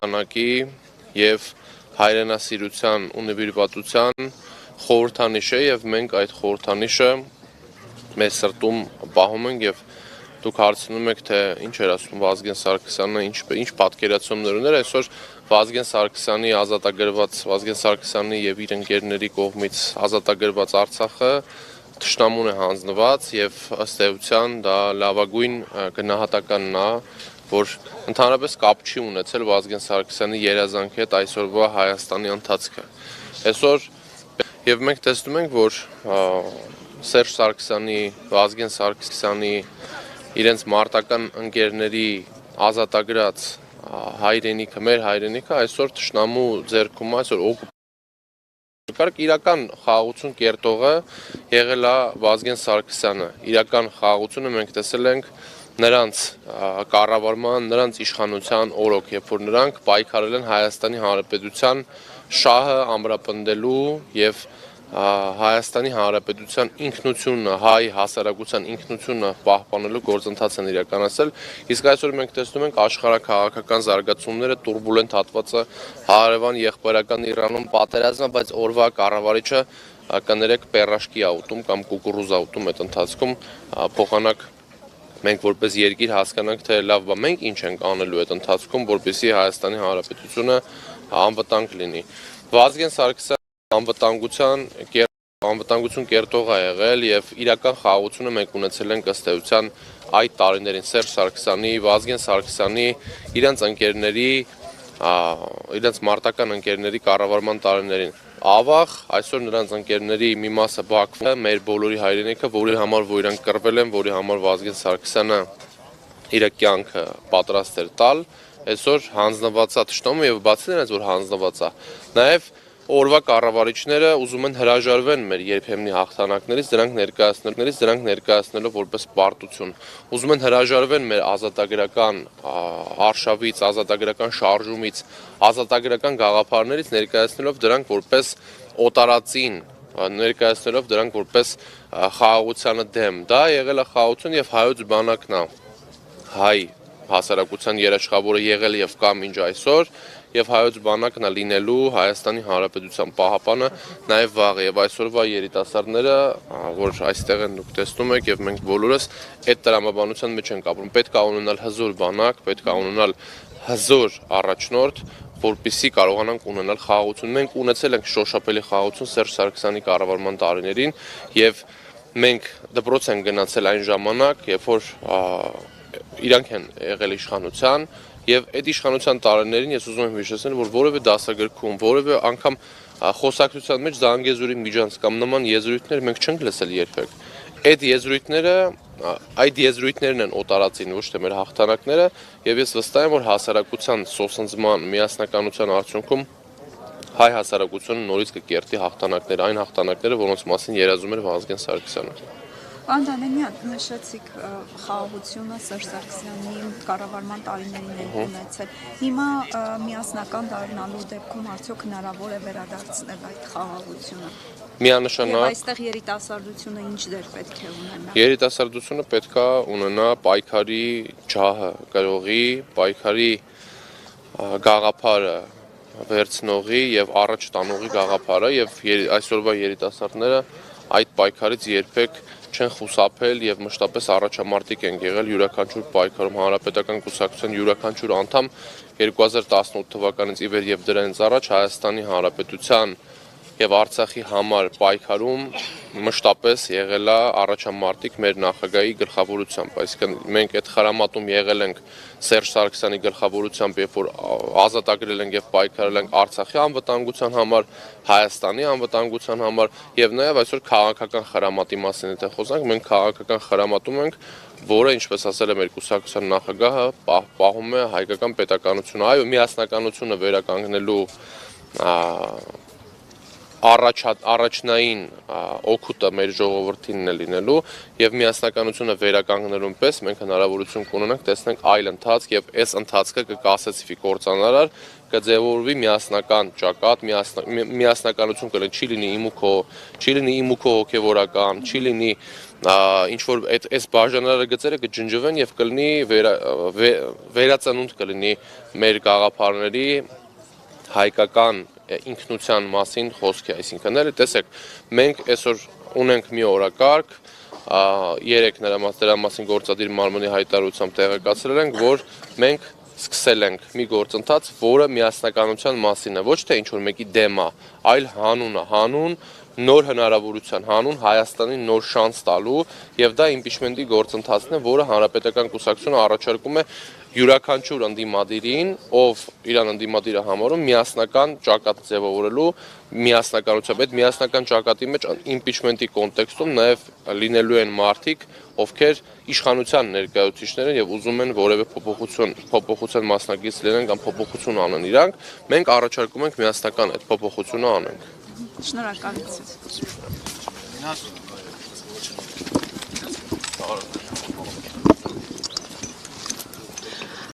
Կանակի եւ հայրենասիրության ու նվիրվածության խորհրդանիշ է եւ մենք այդ խորհրդանիշը մեր սրտում պահում ենք եւ դուք հարցնում եք թե ինչ էր ասում Վազգեն Սարգսյանը, ինչ պատկերացումներ ուներ այսօր Վազգեն Սարգսյանի ազատագրված Վազգեն Սարգսյանի եւ իր ընկերների կողմից ազատագրված Արցախը թշնամուն է հանձնված եւ ըստ էության դա լավագույն գնահատականն է որ ընդհանրապես կապ չի ունեցել Վազգեն Սարգսյանի երազանքի հետ այսօրվա Հայաստանի ընթացքը։ Այսօր եւ մենք տեսնում ենք, որ Սերժ Սարգսյանի, Վազգեն Սարգսյանի իրենց մարտական ընկերների ազատագրած հայրենիքը, մեր հայրենիքը այսօր թշնամու ձեռքում է, այսօր իրական խաղաղություն կերտողը եղել է Վազգեն Սարգսյանը։ Իրական խաղաղությունը մենք տեսել ենք նրանց կառավարման, նրանց իշխանության օրոք, երբ որ նրանք պայքարել են Հայաստանի Հանրապետության շահը ամրապնդելու եւ Հայաստանի Հանրապետության ինքնությունը, հայ հասարակության ինքնությունը պահպանելու գործընթաց են իրականացել, իսկ այսօր մենք տեսնում ենք աշխարհաքաղաքական զարգացումները, տուրբուլենտ հատվածը, հարևան եղբայրական Իրանում պատերազմը, բայց օրվա կառավարիչը կներեք պերաշկի աուտում կամ կուկուռուզ աուտում այդ ընթացքում փոխանակ մենք որպես երկիր հասկանանք թե լավ բա մենք ինչ ենք անելու այդ ընթացքում, որպեսզի Հայաստանի Հանրապետությունը անվտանգ լինի։ Վազգեն Սարգսյանը անվտանգություն կերտող է եղել եւ իրական խաղաղությունը մենք ունեցել ենք ըստ էության այդ տարիներին Սերժ Սարգսյանի, Վազգեն Սարգսյանի, իրենց ընկերների, իրենց մարտական ընկերների կառավարման տարիներին։ Ավաղ այսօր նրանց ընկերների մի մասը Բաքվում է, մեր բոլորի հայրենիքը, որի համար որ իրանք կռվել են, որի համար Վազգեն Սարգսյանը իր կյանքը պատրաստ էր տալ, այսօր հանձնված է թշնամու եւ բացի նրանից որ հանձնված է, նաեւ օրվա կառավարիչները ուզում են հրաժարվեն մեր երբեմնի հաղթանակներից, դրանք ներկայացնելով որպես պարտություն։ Ուզում են հրաժարվեն մեր ազատագրական արշավից, ազատագրական շարժումից, ազատագրական գաղափարներից ներկայացնելով դրանք որպես օտարածին, ներկայացնելով դրանք որպես խաղաղությանը դեմ։ Դա եղել է խաղաղություն եւ հայոց բանակն է։ Հայ հասարակության երաշխավորը եղել եւ կա մինչ այսօր եւ հայոց բանակն է լինելու Հայաստանի Հանրապետության պահապանը նաեւ վաղ եւ այսօրվա երիտասարդները որ այստեղ են դուք տեսնում եք եւ մենք բոլորս այդ տրամաբանության մեջ ենք ապրում պետք է ունենալ հզոր բանակ պետք է ունենալ հզոր առաջնորդ որպեսզի կարողանանք ունենալ խաղաղություն մենք ունեցել ենք շոշափելի խաղաղություն Սերժ Սարգսյանի կառավարման տարիներին եւ մենք դպրոց ենք գնացել այն ժամանակ երբ որ իրանք են եղել իշխանության եւ այդ իշխանության տարիներին ես ուզում եմ հիշեցնել որ որևէ դասագրքում որևէ անգամ խոսակցության մեջ Զանգեզուրի միջանց կամ նման եզրույթներ մենք չենք լսել երբեք այդ եզրույթներն են օտարածին ոչ թե մեր հաղթանակները եւ ես վստահ եմ որ հասարակության սոսնձման միասնականության արդյունքում հայ հասարակությունը նորից կկերտի հաղթանակներ այն հաղթանակները որոնց մասին երազում էր Վազգեն Սարգսյանը Պարոն Դանիելյան, նշեցիք խաղաղությունը Սերժ Սարգսյանի կառավարման տարիներին են ունեցել։ Հիմա միասնական դառնալու դեպքում արդյոք հնարավոր է վերադարձնել այդ խաղաղությունը։ Միանշանակ Եվ այստեղ երիտասարդությունը ինչ դեր պետք է ունենա։ Երիտասարդությունը պետք է ունենա պայքարի ջահը, գրողի, պայքարի գաղափարը վերցնողի եւ առաջ տանողի գաղափարը եւ այսօրվա երիտասարդները այդ պայքարից երբեք չեն խուսափել եւ մշտապես առաջամարտիկ են եղել յուրաքանչյուր պայքարում հանրապետական կուսակցության յուրաքանչյուր անդամ 2018 թվականից ի վեր եւ դրանից առաջ Հայաստանի Հանրապետության եւ Արցախի համար պայքարում մշտապես եղել է առաջամարտիկ մեր նախագահի գլխավորությամբ այսինքն մենք այդ խրամատում եղել ենք Սերժ Սարգսյանի գլխավորությամբ երբ որ ազատագրել ենք եւ պայքարել ենք Արցախի անվտանգության համար Հայաստանի անվտանգության համար եւ նաեւ այսօր քաղաքական խրամատի մասին եթե խոսանք մենք քաղաքական խրամատում ենք որը ինչպես ասել է մեր կուսակցության նախագահը պահում է հայկական պետականությունը այո միասնականությունը վերականգնելու առաջնային օգուտը մեր ժողովրդինն է լինելու եւ միասնականությունը վերականգնելուն պես մենք հնարավորություն կունենանք տեսնենք այլ ընթացք եւ այս ընթացքը կկասեցվի կործանարար կձևավորվի միասնական ճակատ միասնականություն կլինի չի լինի իմ ու քո հոգեվորական չի լինի ինչ որ այս բաժանարար գծերը կջնջվեն եւ կլինի վերածնունդ կլինի մեր գաղափարների հայկական ինքնության մասին խոսքի, այսինքն տեսեք, մենք այսօր ունենք մի օրակարգ, 3 դրա մասին գործադիր մարմնի հայտարարությամբ տեղեկացրել ենք, որ մենք սկսել ենք մի գործընթաց, որը միասնականության մասին է, ոչ թե ինչ որ մեկի դեմ է, այլ հանուն նոր հնարավորության, հանուն Հայաստանի նոր շանս տալու եւ դա իմպիչմենտի գործընթացն է, որը հանրապետական կուսակցությունը առաջարկում է յուրաքանչյուր ընդդիմադիրին, ով իրան ընդդիմադիրը համարում, միասնական ճակատ ձևավորելու միասնականությամբ, այդ միասնական ճակատի մեջ իմպիչմենտի կոնտեքստում նաեւ լինելու են մարդիկ, ովքեր իշխանության ներկայացուցիչներ են եւ ուզում են որևէ փոփոխության մասնակից լինեն կամ փոփոխություն անեն իրանք, մենք առաջարկում ենք միասնական այդ փոփոխությունը անենք։ Շնորհակալություն։